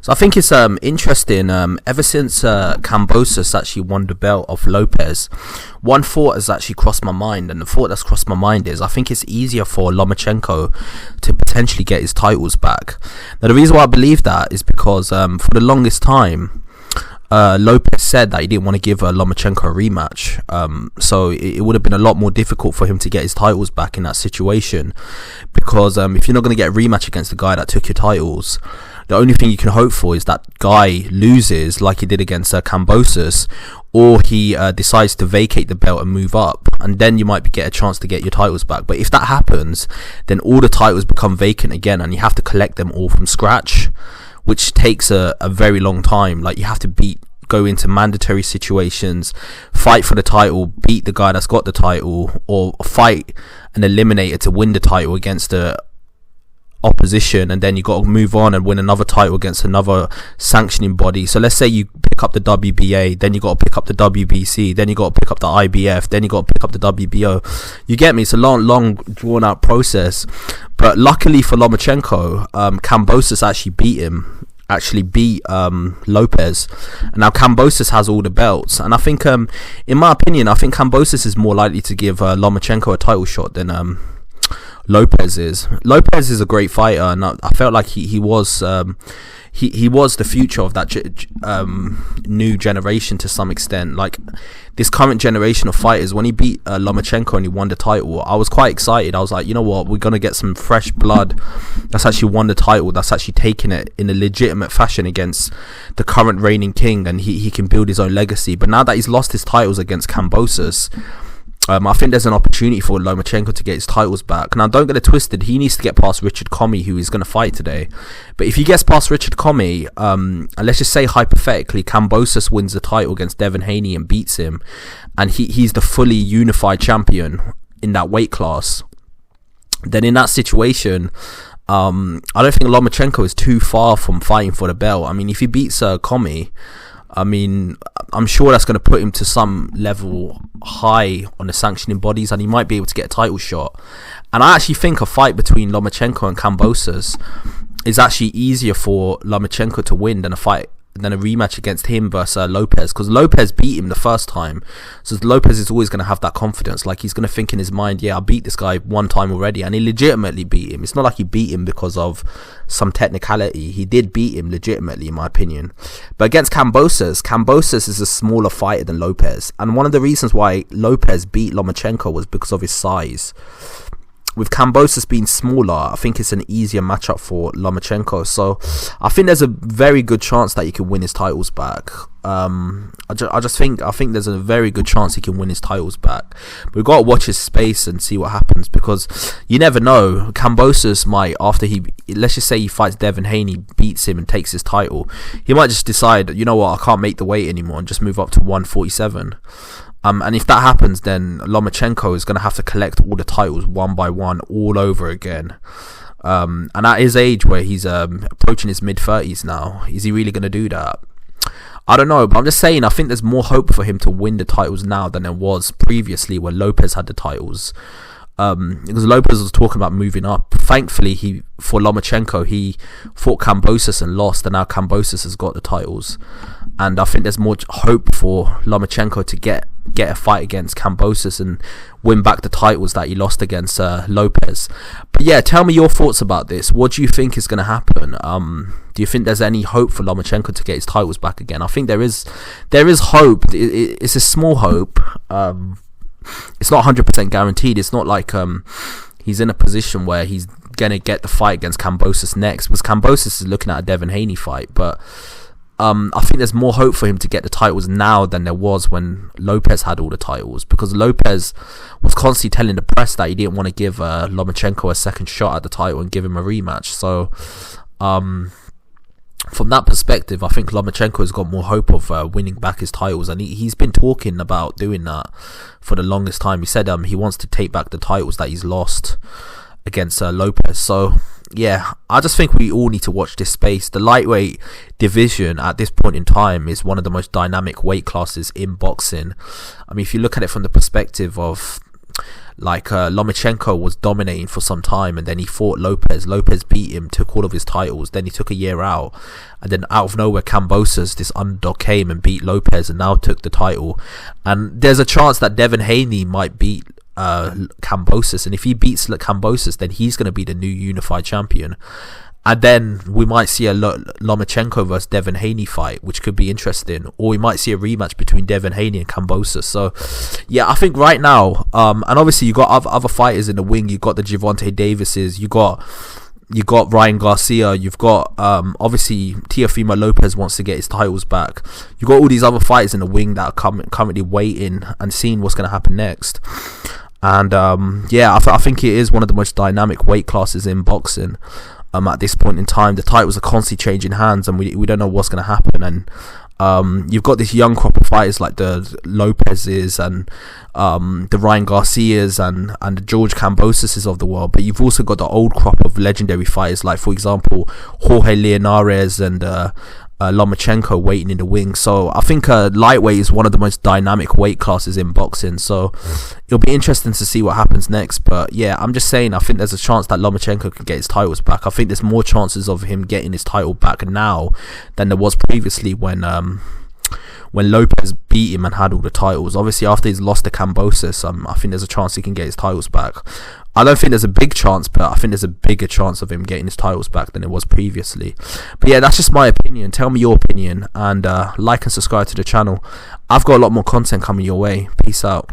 So I think it's interesting. Ever since Kambosas actually won the belt of Lopez, one thought has actually crossed my mind, and the thought that's crossed my mind is I think it's easier for Lomachenko to potentially get his titles back. Now the reason why I believe that is because for the longest time, Lopez said that he didn't want to give Lomachenko a rematch, so it would have been a lot more difficult for him to get his titles back in that situation, because if you're not going to get a rematch against the guy that took your titles, the only thing you can hope for is that guy loses like he did against Kambosas, or he decides to vacate the belt and move up, and then you might get a chance to get your titles back. But if that happens, then all the titles become vacant again, and you have to collect them all from scratch, which takes a very long time. Like, you have to go into mandatory situations, fight for the title, beat the guy that's got the title, or fight an eliminator to win the title against the opposition, and then you got to move on and win another title against another sanctioning body. So let's say you pick up the WBA, then you got to pick up the WBC, then you got to pick up the IBF, then you got to pick up the WBO. You get me? It's a long drawn out process. But luckily for Lomachenko, Kambosas actually beat Lopez, and now Kambosas has all the belts. And I think in my opinion, I think Kambosas is more likely to give Lomachenko a title shot than Lopez is. Lopez is a great fighter, and I felt like he was the future of that new generation to some extent. Like, this current generation of fighters, when he beat Lomachenko and he won the title, I was quite excited. I was like, you know what, we're gonna get some fresh blood that's actually won the title, that's actually taken it in a legitimate fashion against the current reigning king, and he can build his own legacy. But now that he's lost his titles against Kambosas, I think there's an opportunity for Lomachenko to get his titles back. Now, don't get it twisted, he needs to get past Richard Commey, who he's going to fight today. But if he gets past Richard Commey, and let's just say hypothetically Kambosas wins the title against Devin Haney and beats him, and he's the fully unified champion in that weight class, then in that situation, I don't think Lomachenko is too far from fighting for the belt. I mean, if he beats Commey, I mean, I'm sure that's going to put him to some level high on the sanctioning bodies, and he might be able to get a title shot. And I actually think a fight between Lomachenko and Kambosas is actually easier for Lomachenko to win than a rematch against him versus Lopez, because Lopez beat him the first time, so Lopez is always going to have that confidence. Like, he's going to think in his mind, yeah, I beat this guy one time already, and he legitimately beat him. It's not like he beat him because of some technicality. He did beat him legitimately, in my opinion. But against Kambosas is a smaller fighter than Lopez, and one of the reasons why Lopez beat Lomachenko was because of his size. With Kambosas being smaller, I think it's an easier matchup for Lomachenko. So I think there's a very good chance that he can win his titles back. I think there's a very good chance he can win his titles back. We've got to watch his space and see what happens, because you never know. Kambosas might, after let's just say he fights Devin Haney, beats him and takes his title, he might just decide, you know what, I can't make the weight anymore, and just move up to 147. And if that happens, then Lomachenko is going to have to collect all the titles one by one all over again. And at his age, where he's approaching his mid-30s now, is he really going to do that? I don't know, but I'm just saying, I think there's more hope for him to win the titles now than there was previously when Lopez had the titles. Because Lopez was talking about moving up. Thankfully, for Lomachenko, he fought Kambosas and lost, and now Kambosas has got the titles. And I think there's more hope for Lomachenko to get a fight against Kambosas and win back the titles that he lost against Lopez. But yeah, tell me your thoughts about this. What do you think is going to happen? Do you think there's any hope for Lomachenko to get his titles back again? I think there is hope. It's a small hope. It's not 100% guaranteed. It's not like he's in a position where he's going to get the fight against Kambosas next, because Kambosas is looking at a Devin Haney fight. But I think there's more hope for him to get the titles now than there was when Lopez had all the titles, because Lopez was constantly telling the press that he didn't want to give Lomachenko a second shot at the title and give him a rematch. So from that perspective, I think Lomachenko has got more hope of winning back his titles, and he's been talking about doing that for the longest time. He said he wants to take back the titles that he's lost against Lopez. So yeah, I just think we all need to watch this space. The lightweight division at this point in time is one of the most dynamic weight classes in boxing. I mean, if you look at it from the perspective of Lomachenko was dominating for some time, and then he fought Lopez. Lopez beat him, took all of his titles. Then he took a year out, and then out of nowhere, Kambosas, this underdog, came and beat Lopez, and now took the title. And there's a chance that Devin Haney might beat Kambosas, and if he beats Kambosas, then he's going to be the new unified champion. And then we might see a Lomachenko versus Devin Haney fight, which could be interesting. Or we might see a rematch between Devin Haney and Kambosas. So, yeah, I think right now, and obviously you got other fighters in the wing. You got the Gervonta Davises. You got Ryan Garcia. You've got obviously Teofimo Lopez wants to get his titles back. You got all these other fighters in the wing that are currently waiting and seeing what's going to happen next. And yeah, I think it is one of the most dynamic weight classes in boxing. At this point in time, the titles are constantly changing hands, and we don't know what's going to happen. And you've got this young crop of fighters like the Lopez's and the Ryan Garcias and the George Kambosases of the world, but you've also got the old crop of legendary fighters like, for example, Jorge Linares and Lomachenko waiting in the wing. So I think lightweight is one of the most dynamic weight classes in boxing, so it'll be interesting to see what happens next. But yeah, I'm just saying, I think there's a chance that Lomachenko can get his titles back. I think there's more chances of him getting his title back now than there was previously when Lopez beat him and had all the titles. Obviously after he's lost to Kambosas, I think there's a chance he can get his titles back. I don't think there's a big chance, but I think there's a bigger chance of him getting his titles back than it was previously. But yeah, that's just my opinion. Tell me your opinion, and like and subscribe to the channel. I've got a lot more content coming your way. Peace out.